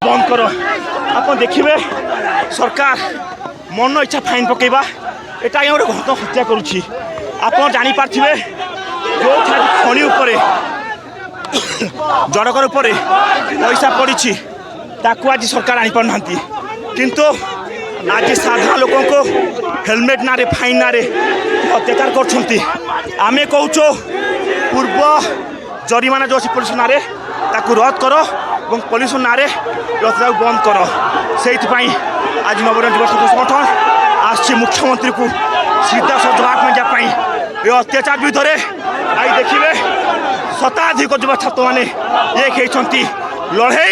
बंद करो आप देखिए सरकार मन इच्छा फाइन पकेबा एटा गोटे घट हत्या करुच्ची आप जापारे जो खनि उपरे जड़कर उपरे पैसा पड़ी आज सरकार आनीपार ना किंतु आज साधारण लोक को हेलमेट ना फाइन ना अत्याचार कर कहूँ पूर्व जरिमाना जो पुलिस ना रद्द कर पुलिस ना बंद कर से आज नवरंग युवा छात्र संगठन आसी मुख्यमंत्री को सीधा जवाब मांगापी ये अत्याचार विरुद्ध में आई देखिए शताधिक युवा छात्र मैंने एक होती लड़े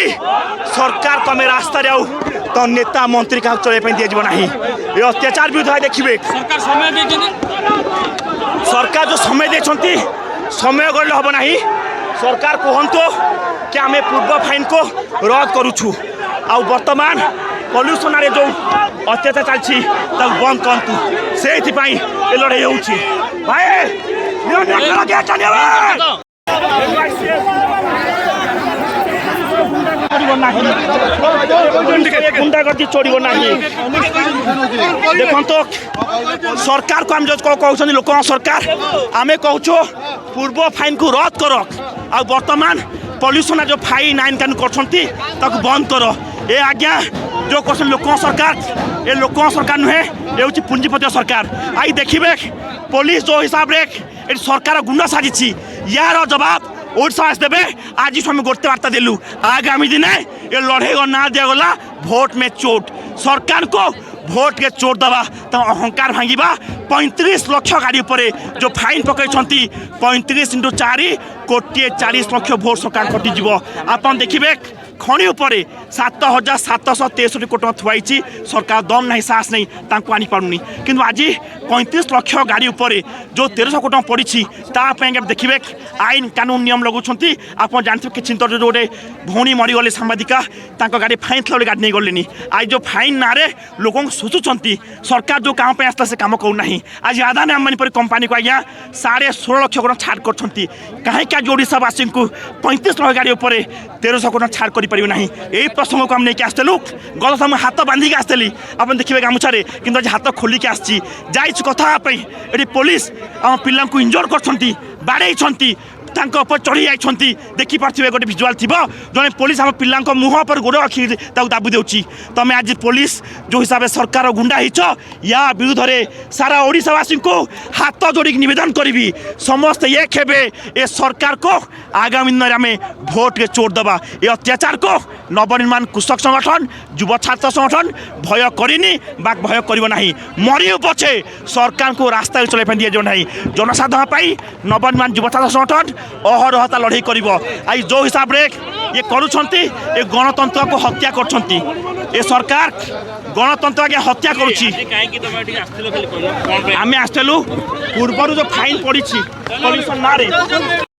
सरकार कमे रास्तार आउ तो नेता मंत्री क्या चलने दिज्व ना ये अत्याचार विरुद्ध देखिए सरकार जो समय देती समय गले हम ना सरकार कहतु कि आम पूर्व फाइन को रद्द करुचु आ बर्तमान पल्यूसन जो अत्याचार चलती बंद करूँ से लड़ाई हो गुंडागर्दी चोड़ ना देखो सरकार को आम जो कहते लोक सरकार आम कहूँ पूर्व फाइन को रद्द कर आ बर्तमान पल्यूसन जो फाइन आईन कानून कर बंद कर ए आज्ञा जो कहते लोक सरकार ये लोक सरकार नुहे ये हूँ पुंजीपति सरकार आई देखिए पुलिस जो हिसाब से सरकार गुंडा साजी यार जवाब ओडिशा देवे आज आम गोटे वार्ता देलु आगामी दिन ये लड़े ना दिगला भोट में चोट सरकार को भोट के चोट दबा तो अहंकार भांगा 35 लाख गाड़ी पर जो फाइन पकड़ 35 × 4 कोटी 40 लाख भोट सरकार कटिज आप देखिए खनि उपर 7,763 कोटी थुआई सरकार दम ना साहस नहीं आनी पारुनी कि आज 35 लाख गाड़ी उपर जो 1300 कोटी पड़ी देखिए आईन कानून नियम लगुंट आप जानते किसी जो गोटे भौणी मरीगले सांबादिका गाड़ी फाइन थी गाड़ी नहीं गले आज जो फाइन ना लोक सुचुंट सरकार जो काम आसला से कम करना आज अदानी अंबानी पर कंपानी को आज्ञा 16.5 लाख कोटी छाड़ कर कहीं ओडावासी को 35 लाख गाड़ी उपर 1300 कोटी छाड़ कर ना यही प्रसंग को हम नहीं आसलु गत समय हाथ बांधिक आसली आप देखिए गामुछारे कि आज हाथ खोलिक आसी कथा ये पुलिस आम पिला इंजोर कर बाड़े चढ़ी जाती देखिपे गोटे भिजुआल थी जड़े पुलिस आम पिला मुह पर गोड़ रखी दाबी देती तुम आज पुलिस जो हिसाब से सरकार गुंडा या विरुद्ध में सारा ओडिशावासी को हाथ जोड़ी निवेदन करी समस्त एक हे सरकार को आगामी दिन में भोट के चोट दबा ये अत्याचार को नवनिर्माण कृषक संगठन युवा छात्र संगठन भय करनी बा भय करना मरी पछे सरकार को रास्ता चलने दिज्व ना जनसाधारण नवनिर्माण युवा छात्र संगठन अहरहता लड़ाई कर जो हिसाब से ये करुँच ये गणतंत्र को हत्या कर सरकार गणतंत्र के हत्या करुँच आम आसलु पूर्व जो फाइन पड़ी पल्यूसन ना